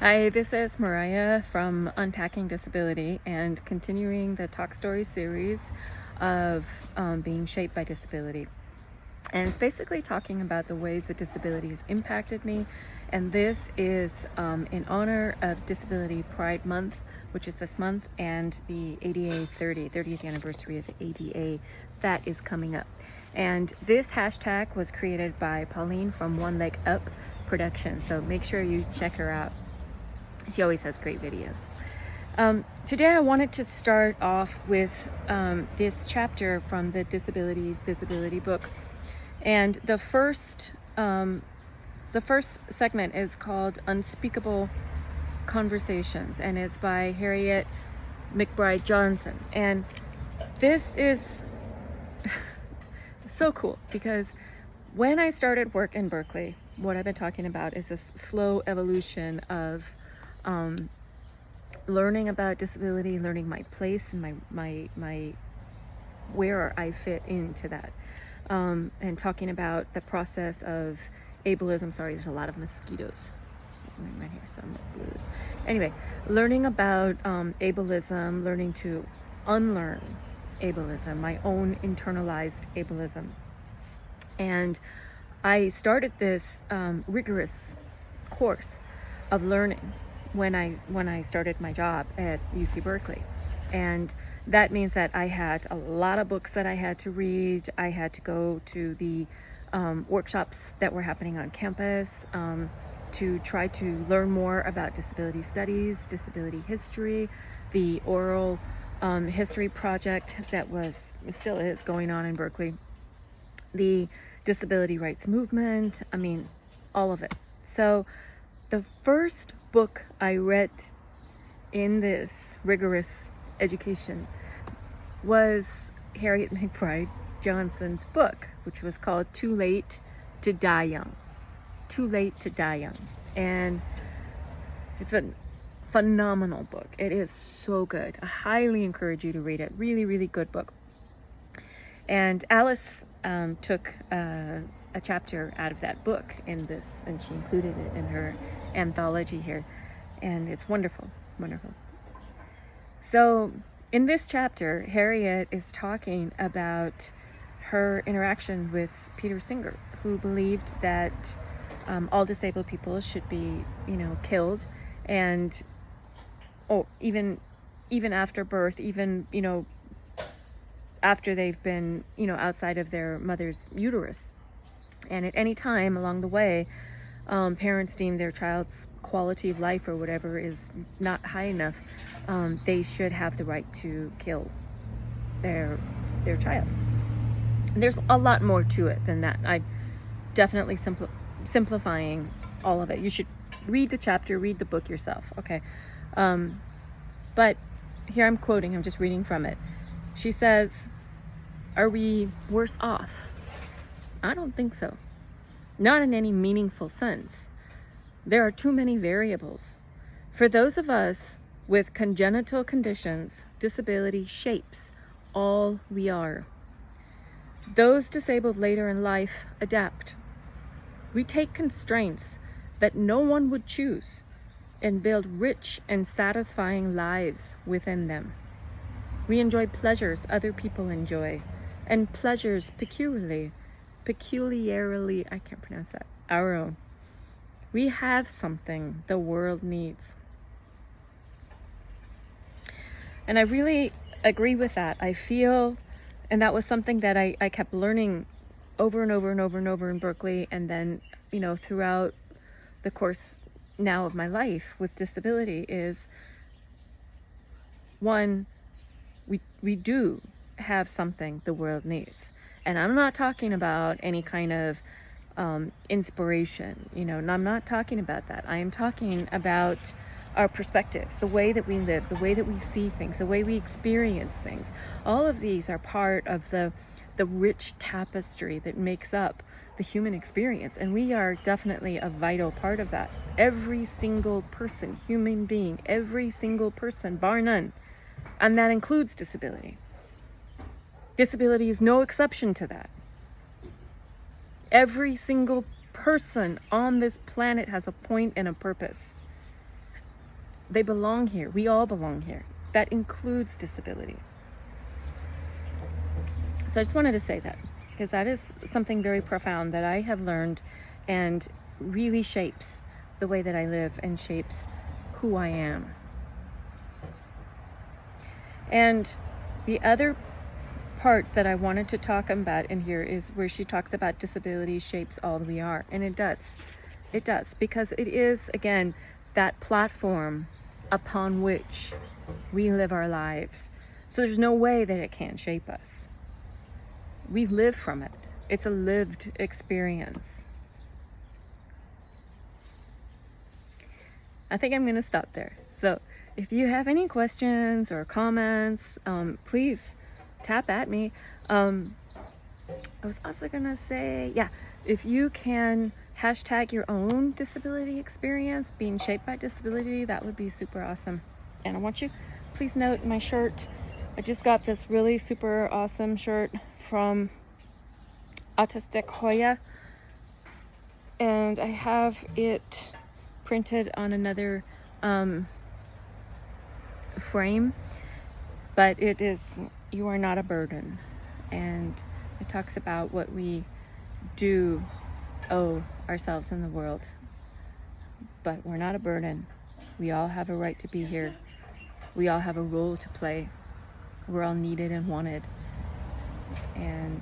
Hi, this is Mariah from Unpacking Disability and continuing the Talk Story series of being shaped by disability. And it's basically talking about the ways that disability has impacted me. And this is in honor of Disability Pride Month, which is this month, and the ADA 30th anniversary of the ADA that is coming up. And this hashtag was created by Pauline from One Leg Up Production. So make sure you check her out. She always has great videos. Today I wanted to start off with this chapter from the Disability Visibility book. And the first segment is called Unspeakable Conversations, and it's by Harriet McBride Johnson. And this is so cool because when I started work in Berkeley, what I've been talking about is this slow evolution of learning about disability, learning my place and my where I fit into that, and talking about the process of ableism. Sorry, there's a lot of mosquitoes right here, so I'm blue. Anyway, learning about ableism, learning to unlearn ableism, my own internalized ableism. And I started this rigorous course of learning when I started my job at UC Berkeley. And that means that I had a lot of books that I had to read. I had to go to the workshops that were happening on campus to try to learn more about disability studies, disability history, the oral history project that still is going on in Berkeley, the disability rights movement, I mean, all of it. So the first book I read in this rigorous education was Harriet McBride Johnson's book, which was called Too Late to Die Young. Too Late to Die Young. And it's a phenomenal book. It is so good. I highly encourage you to read it. Really, really good book. And Alice took a chapter out of that book in this, and she included it in her anthology here, and it's wonderful, wonderful. So in this chapter, Harriet is talking about her interaction with Peter Singer, who believed that all disabled people should be, killed, and even after birth, even after they've been outside of their mother's uterus. And at any time along the way, parents deem their child's quality of life or whatever is not high enough, they should have the right to kill their child. And there's a lot more to it than that. I'm definitely simplifying all of it. You should read the chapter, read the book yourself, okay? But here I'm quoting, I'm just reading from it. She says, "Are we worse off? I don't think so. Not in any meaningful sense. There are too many variables. For those of us with congenital conditions, disability shapes all we are. Those disabled later in life adapt. We take constraints that no one would choose and build rich and satisfying lives within them. We enjoy pleasures other people enjoy, and pleasures peculiarly, I can't pronounce that, our own. We have something the world needs." And I really agree with that. I feel, and that was something that I kept learning over and over and over and over in Berkeley, and then, throughout the course now of my life with disability, is one, we do have something the world needs. And I'm not talking about any kind of inspiration, and I'm not talking about that. I am talking about our perspectives, the way that we live, the way that we see things, the way we experience things. All of these are part of the rich tapestry that makes up the human experience, and we are definitely a vital part of that. Every single person, human being, every single person, bar none, and that includes disability. Disability is no exception to that. Every single person on this planet has a point and a purpose. They belong here. We all belong here. That includes disability. So I just wanted to say that, because that is something very profound that I have learned and really shapes the way that I live and shapes who I am. And the other part that I wanted to talk about in here is where she talks about disability shapes all that we are. And it does. It does, because it is, again, that platform upon which we live our lives. So there's no way that it can't shape us. We live from it. It's a lived experience. I think I'm going to stop there. So if you have any questions or comments, please tap at me. I was also going to say, if you can hashtag your own disability experience, being shaped by disability, that would be super awesome. And I want you, please note my shirt. I just got this really super awesome shirt from Autistic Hoya, and I have it printed on another frame, but it is "You Are Not a Burden," and it talks about what we do owe ourselves in the world, but we're not a burden. We all have a right to be here. We all have a role to play. We're all needed and wanted, and